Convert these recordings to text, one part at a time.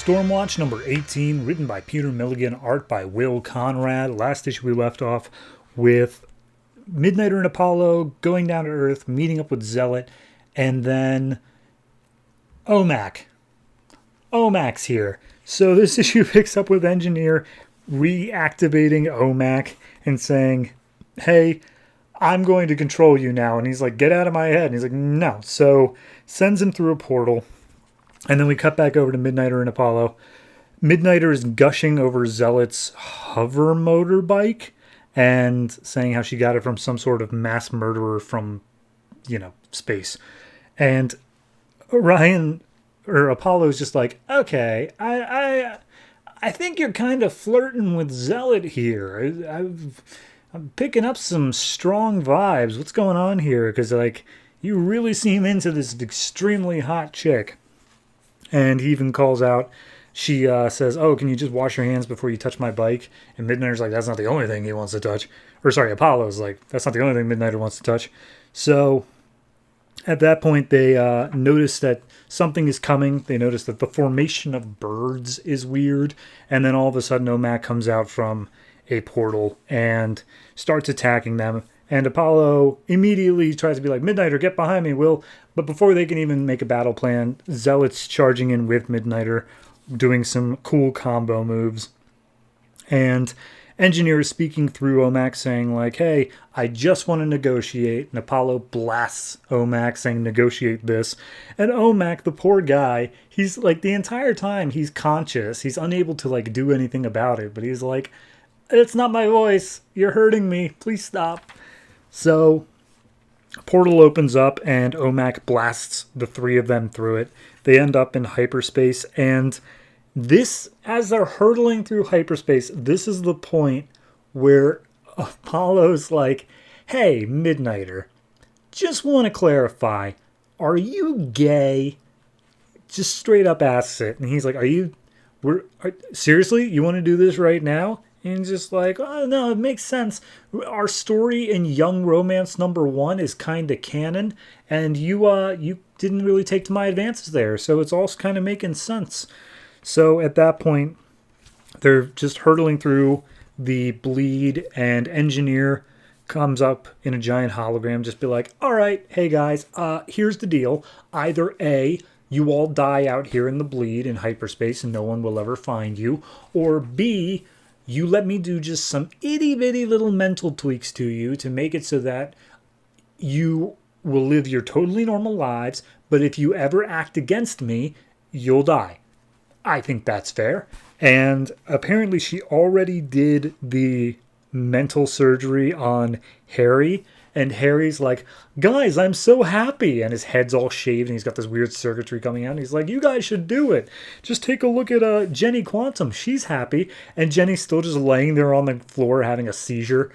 StormWatch number 18, written by Peter Milligan, art by Will Conrad. Last issue we left off with Midnighter and Apollo going down to Earth, meeting up with Zealot, and then OMAC. OMAC's here. So this issue picks up with Engineer reactivating OMAC and saying, hey, I'm going to control you now. And he's like, get out of my head. And he's like, no. So sends him through a portal. And then we cut back over to Midnighter and Apollo. Midnighter is gushing over Zealot's hover motorbike and saying how she got it from some sort of mass murderer from, space. And Apollo's just like, okay, I think you're kind of flirting with Zealot here. I'm picking up some strong vibes. What's going on here? Because, you really seem into this extremely hot chick. And he even calls out, she says, oh, can you just wash your hands before you touch my bike? And Midnighter's like, that's not the only thing he wants to touch. Apollo's like, that's not the only thing Midnighter wants to touch. So at that point, they notice that something is coming. They notice that the formation of birds is weird. And then all of a sudden, OMAC comes out from a portal and starts attacking them. And Apollo immediately tries to be like, Midnighter, get behind me, Will. But before they can even make a battle plan, Zealot's charging in with Midnighter, doing some cool combo moves. And Engineer is speaking through OMAC saying like, hey, I just want to negotiate. And Apollo blasts OMAC saying, negotiate this. And OMAC, the poor guy, he's like, the entire time he's conscious. He's unable to do anything about it. But he's like, it's not my voice. You're hurting me. Please stop. So, portal opens up and OMAC blasts the three of them through it. They end up in hyperspace, and this, as they're hurtling through hyperspace, this is the point where Apollo's like, hey, Midnighter, just want to clarify, are you gay? Just straight up asks it. And he's like, seriously? You want to do this right now? And just like, oh, no, it makes sense. Our story in Young Romance number 1 is kind of canon, and you didn't really take to my advances there, so it's all kind of making sense. So at that point, they're just hurtling through the bleed, and Engineer comes up in a giant hologram, just be like, all right, hey guys, here's the deal. Either A, you all die out here in the bleed in hyperspace and no one will ever find you, or B, you let me do just some itty-bitty little mental tweaks to you to make it so that you will live your totally normal lives, but if you ever act against me, you'll die. I think that's fair. And apparently she already did the mental surgery on Harry, and Harry's like, guys, I'm so happy. And his head's all shaved and he's got this weird circuitry coming out. And he's like, you guys should do it. Just take a look at Jenny Quantum. She's happy. And Jenny's still just laying there on the floor having a seizure.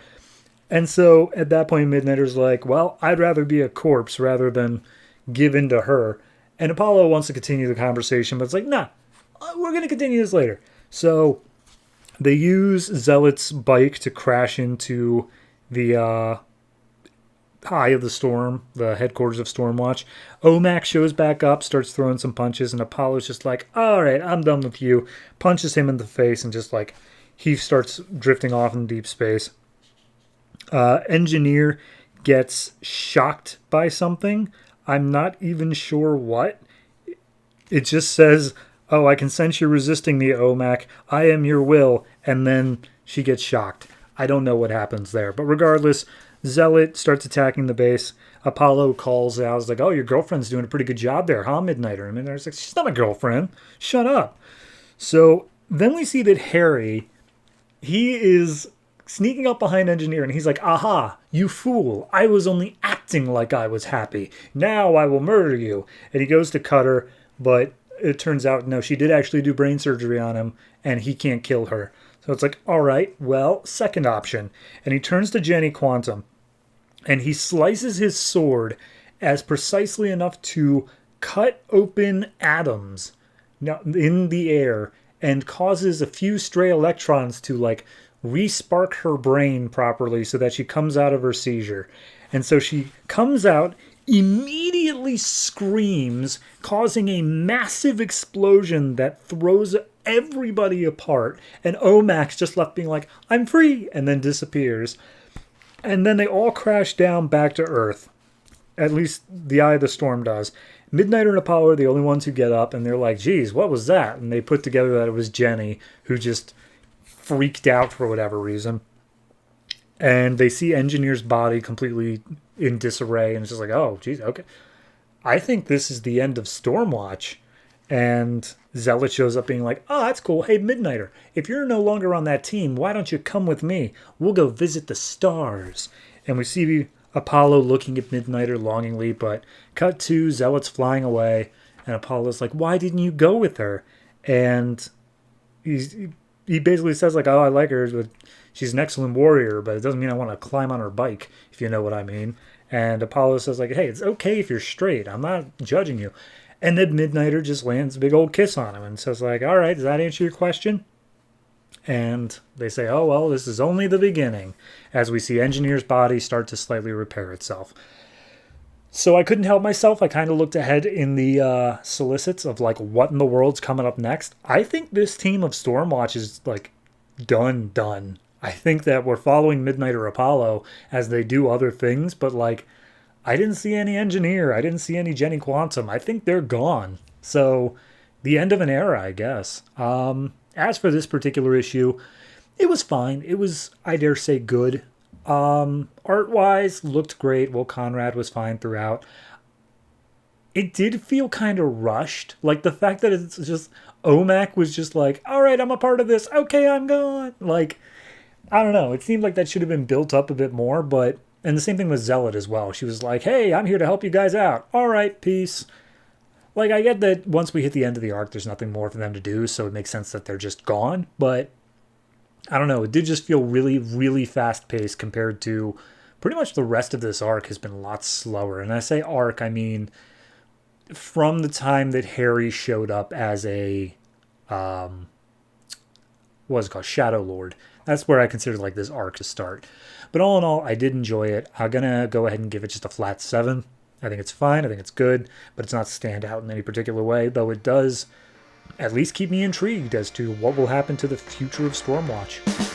And so at that point, Midnighter's like, well, I'd rather be a corpse rather than give in to her. And Apollo wants to continue the conversation, but it's like, nah, we're going to continue this later. So they use Zealot's bike to crash into the Eye of the Storm, the headquarters of Stormwatch. OMAC shows back up, starts throwing some punches, and Apollo's just like, all right, I'm done with you. Punches him in the face, and just he starts drifting off in deep space. Engineer gets shocked by something. I'm not even sure what. It just says, oh, I can sense you're resisting me, OMAC. I am your will. And then she gets shocked. I don't know what happens there. But regardless, Zealot starts attacking the base. Apollo calls out, he's like, oh, your girlfriend's doing a pretty good job there, huh, Midnighter? And Midnighter's like, she's not my girlfriend. Shut up. So then we see that Harry, he is sneaking up behind Engineer, and he's like, aha, you fool. I was only acting like I was happy. Now I will murder you. And he goes to cut her, but it turns out, no, she did actually do brain surgery on him, and he can't kill her. So it's like, all right, well, second option. And he turns to Jenny Quantum, and he slices his sword as precisely enough to cut open atoms in the air and causes a few stray electrons to, re-spark her brain properly so that she comes out of her seizure. And so she comes out immediately screams, causing a massive explosion that throws everybody apart. And Omax just left being like, I'm free, and then disappears. And then they all crash down back to Earth. At least the Eye of the Storm does. Midnighter and Apollo are the only ones who get up, and they're like, geez, what was that? And they put together that it was Jenny, who just freaked out for whatever reason. And they see Engineer's body completely in disarray, and it's just like, oh, geez, okay. I think this is the end of StormWatch. And Zealot shows up being like, oh, that's cool. Hey, Midnighter, if you're no longer on that team, why don't you come with me? We'll go visit the stars. And we see Apollo looking at Midnighter longingly, but cut to Zealot's flying away, and Apollo's like, why didn't you go with her? And he basically says, like, oh, I like her, but she's an excellent warrior, but it doesn't mean I want to climb on her bike, if you know what I mean. And Apollo says, like, hey, it's okay if you're straight. I'm not judging you. And then Midnighter just lands a big old kiss on him and says, like, all right, does that answer your question? And they say, oh, well, this is only the beginning, as we see Engineer's body start to slightly repair itself. So I couldn't help myself. I kind of looked ahead in the solicits of, like, what in the world's coming up next. I think this team of StormWatch is, like, done. I think that we're following Midnighter Apollo as they do other things, but, like, I didn't see any Engineer. I didn't see any Jenny Quantum. I think they're gone. So the end of an era, I guess. As for this particular issue, it was fine. It was, I dare say, good. Art-wise, looked great. Will Conrad was fine throughout. It did feel kind of rushed. Like, the fact that it's just, Omac was just like, all right, I'm a part of this. Okay, I'm gone. Like, I don't know. It seemed like that should have been built up a bit more, but... And the same thing with Zealot as well. She was like, hey, I'm here to help you guys out. All right, peace. Like, I get that once we hit the end of the arc, there's nothing more for them to do, so it makes sense that they're just gone. But, I don't know. It did just feel really, really fast-paced compared to pretty much the rest of this arc has been a lot slower. And I say arc, I mean from the time that Harry showed up as a, what was it called? Shadow Lord. That's where I consider, like, this arc to start. But all in all, I did enjoy it. I'm going to go ahead and give it just a flat 7. I think it's fine. I think it's good. But it's not stand out in any particular way. Though it does at least keep me intrigued as to what will happen to the future of StormWatch.